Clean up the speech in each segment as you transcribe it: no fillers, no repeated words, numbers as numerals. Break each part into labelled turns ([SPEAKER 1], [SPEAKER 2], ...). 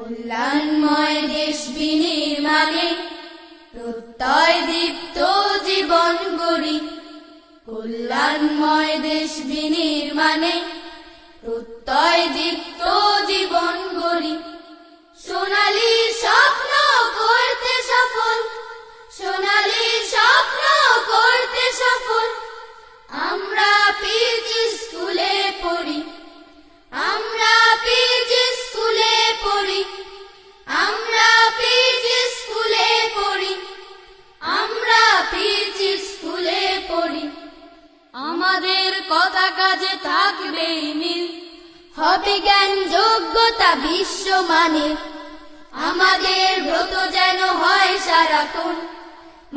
[SPEAKER 1] কল্যাণময় দেশ বিনির্মাণে প্রত্যয় দীপ্ত জীবন গড়ি। কল্যাণময় দেশ বিনির্মাণে প্রত্যয় দীপ্ত জীবন গড়ি। সোনালী স্বপ্ন করতে সফল, সোনালী স্বপ্ন করতে সফল। আমরা পিজি স্কুলে পড়ি, আমরা পিজি স্কুলে পড়ি, আমরা পিজি স্কুলে পড়ি, আমরা পিজি স্কুলে পড়ি। আমাদের কথা কাজে থাকবে মিল, হবে জ্ঞান যোগ্যতা বিশ্বমানের। আমাদের ব্রত যেন হয় সারাক্ষণ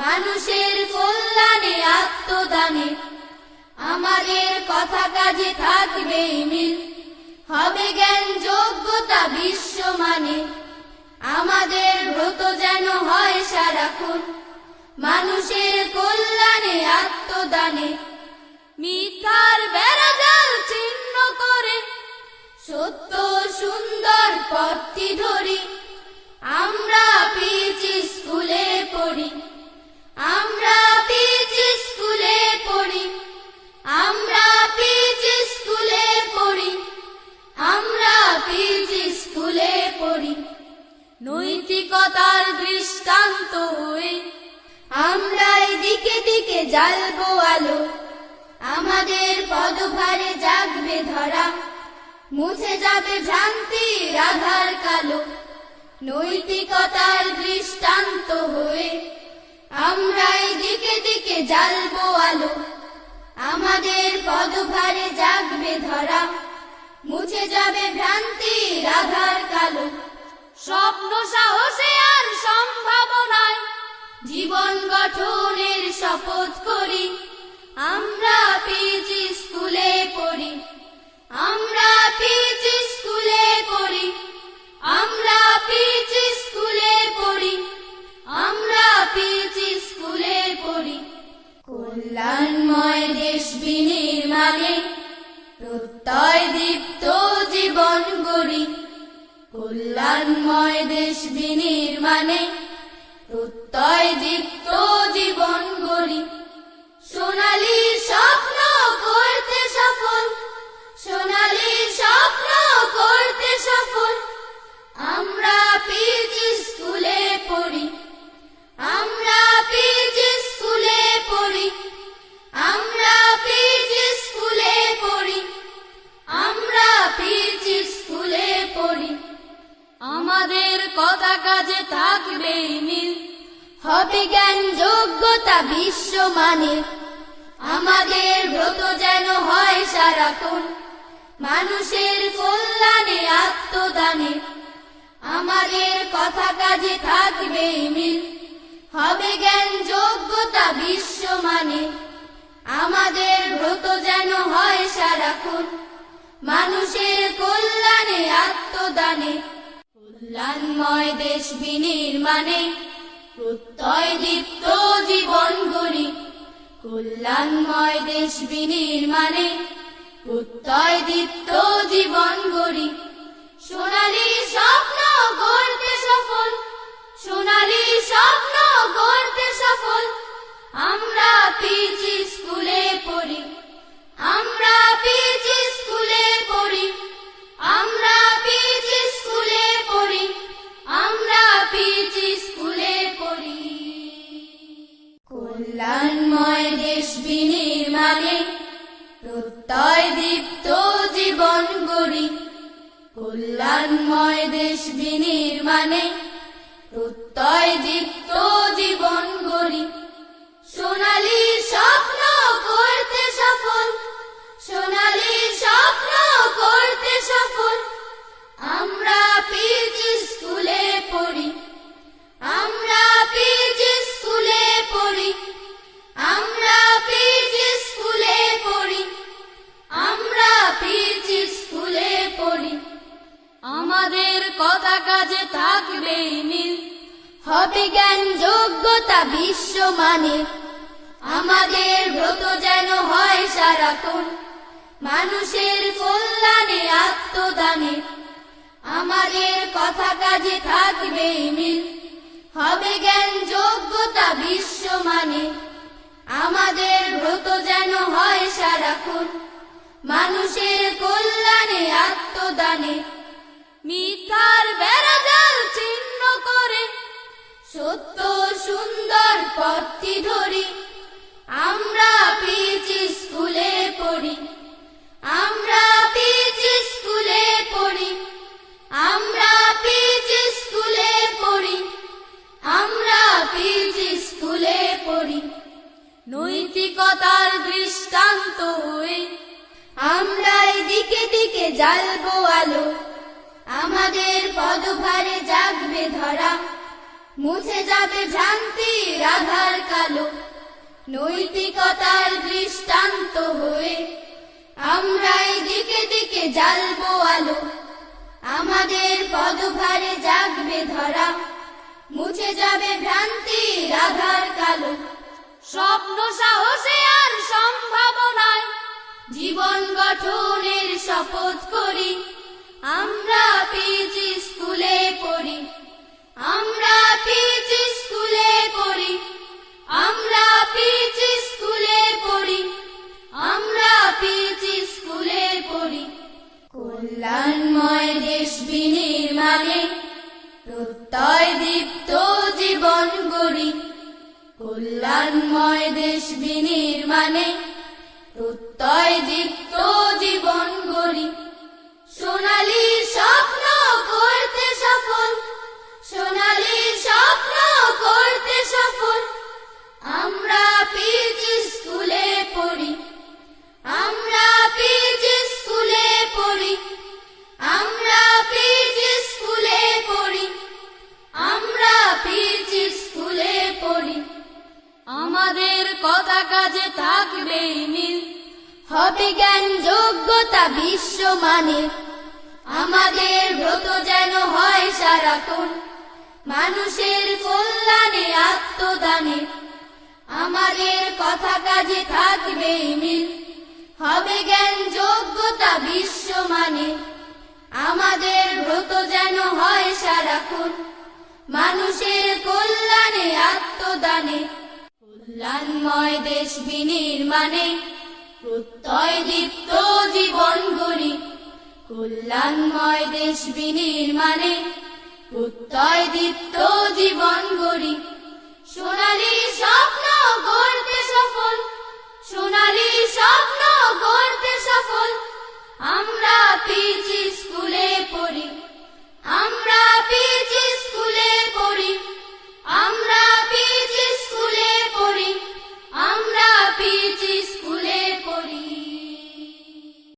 [SPEAKER 1] মানুষের কল্যাণে আত্মদানে। আমাদের কথা কাজে থাকবে মিল, হবে জ্ঞান যোগ্যতা বিশ্বমানের। আমাদের ব্রত যেন হয় সারাক্ষণ মানুষের কল্যাণে আত্মদানে। মিথ্যার বেড়াজাল ছিন্ন করে সত্য সুন্দর পথটি ধরি। আমরা পিজি স্কুলে পড়ি, আমরা পিজি স্কুলে পড়ি, আমরা পিজি স্কুলে পড়ি, আমরা পিজি স্কুলে পড়ি। নৈতিকতার দৃষ্টান্ত হয়ে আমরা দিকে দিকে জ্বালবো আলো। আমাদের পদভারে জাগবে ধরা, মুছে যাবে ভ্রান্তির আধার কালো। নৈতিকতার দৃষ্টান্ত হয়ে আমরা দিকে দিকে জ্বালবো আলো। আমাদের পদভারে জাগবে ধরা, মুছে যাবে ভ্রান্তির আধার কালো। স্বপ্ন সাহসে আর সম্ভাবনায় জীবন গঠনের শপথ করি। আমরা পিজি স্কুলে পড়ি, আমরা পিজি স্কুলে পড়ি, আমরা পিজি স্কুলে পড়ি, আমরা পিজি স্কুলে পড়ি। কল্যাণময় দেশ বিনির্মাণে প্রত্যয় দীপ্ত জীবন গড়ি। কল্যাণময় দেশ বিনির্মাণে প্রত্যয় দীপ্ত জীবন গড়ি। সোনালী স্বপ্ন করতে সফল, সোনালী স্বপ্ন করতে সফল। আমরা পিজি স্কুলে পড়ি, আমরা পিজি স্কুলে পড়ি, আমরা পিজি স্কুলে পড়ি, আমরা পিজি স্কুলে পড়ি। আমাদের কথা কাজে থাকবে মিল, হবে জ্ঞান যোগ্যতা বিশ্বমানের। আমাদের ব্রত যেন হয় সারাক্ষণ মানুষের কল্যাণে আত্মদানে। আমাদের কথা কাজে থাকবে মিল, হবে জ্ঞান যোগ্যতা বিশ্বমানের। আমাদের ব্রত যেন হয় সারাক্ষণ মানুষের কল্যাণে আত্মদানে। কল্যাণময় দেশ বিনির্মাণে প্রত্যয় দীপ্ত জীবন গড়ি। কল্যাণময় দেশ বিনির্মাণে প্রত্যয় দীপ্ত জীবন গড়ি। সোনালী স্বপ্ন গড়তে সফল, সোনালী স্বপ্ন গড়তে সফল। আমরা পিজি স্কুলে পড়ি, আমরা পিজি স্কুলে পড়ি, আমরা পিজি স্কুলে পড়ি, আমরা পিজি স্কুলে পড়ি। কল্যাণময় দেশ বিনির্মাণে প্রত্যয় দীপ্ত জীবন গড়ি। কল্যাণময় দেশ বিনির্মাণে প্রত্যয় দীপ্ত জীবন গড়ি। সোনালী স্বপ্ন করতে সফল, সোনালী স্বপ্ন করতে সফল। আমরা পিজি স্কুলে পড়ি, আমরা পিজি স্কুলে পড়ি, আমরা পিজি স্কুলে পড়ি, আমরা পিজি স্কুলে পড়ি। আমাদের কথা কাজে থাকবে মিল, হবে জ্ঞান যোগ্যতা বিশ্বমানের। আমাদের ব্রত যেন হয় সারাক্ষণ মানুষের কল্যাণে আত্মদানে। আমাদের কথা কাজে কাজে থাকবে মিল, হবে জ্ঞান যোগ্যতা বিশ্বমানে। আমাদের ব্রত যেন হয় সারাক্ষণ মানুষের কল্যাণে আত্মদানে। মিথ্যার বেড়াজাল ছিন্ন করে সত্য সুন্দর পথটি ধরি। আমরা পিচি স্কুলে পড়ি, আমরা পিচি স্কুলে পড়ি, আমরা পিচি স্কুলে পড়ি, আমরা পিচি স্কুলে পড়ি। নৈতিকতার দৃষ্টান্ত হয়ে আমরা দিকে দিকে জ্বালবো আলো। আমাদের পদভারে জাগবে ধরা, মুছে যাবে ভ্রান্তির আধার কালো। নৈতিকতার দৃষ্টান্ত হয়ে আমরা দিকে দিকে জ্বালবো আলো। আমাদের পদভারে জাগবে ধরা, মুছে যাবে ভ্রান্তির আধার কালো। স্বপ্ন সাহসে আর সম্ভাবনায় জীবন গঠনের শপথ করি। আমরা পিচি স্কুলে পড়ি, আমরা পিচি স্কুলে পড়ি, আমরা পিচি স্কুলে পড়ি, আমরা পিচি স্কুলে পড়ি। কল্যাণময় দেশ বিনির্মাণে প্রত্যয় দীপ্ত জীবন গড়ি। কল্যাণময় দেশ বিনির্মাণে প্রত্যয় দীপ্ত জীবন গড়ি। সোনালী স্বপ্ন করতে সফল, সোনালী স্বপ্ন করতে সফল। আমরা পিচি স্কুলে পড়ি, আমরা পিচি স্কুলে পড়ি, আমরা পিচি স্কুলে পড়ি, আমরা পিচি স্কুলে পড়ি। আমাদের কথা কাজে থাকবে মিল, হবে জ্ঞান যোগ্যতা বিশ্বমানে। আমাদের ব্রত যেন হয় সারাক্ষণ মানুষের কল্যাণে আত্মদানে। আমাদের কথা কাজে থাকবে মিল, হবে জ্ঞান যোগ্যতা বিশ্বমানে। আমাদের ব্রত যেন হয় সারাক্ষণ মানুষের কল্যাণে আত্মদানে। কল্যাণময় দেশ বিনির্মাণে প্রত্যয় দীপ্ত জীবন গড়ি। কল্যাণময় দেশ বিনির্মাণে প্রত্যয় দীপ্ত জীবন গড়ি। সোনালী স্বপ্ন গড়তে সফল, সোনালী স্বপ্ন গড়তে সফল। আমরা পিচি স্কুলে পড়ি, আমরা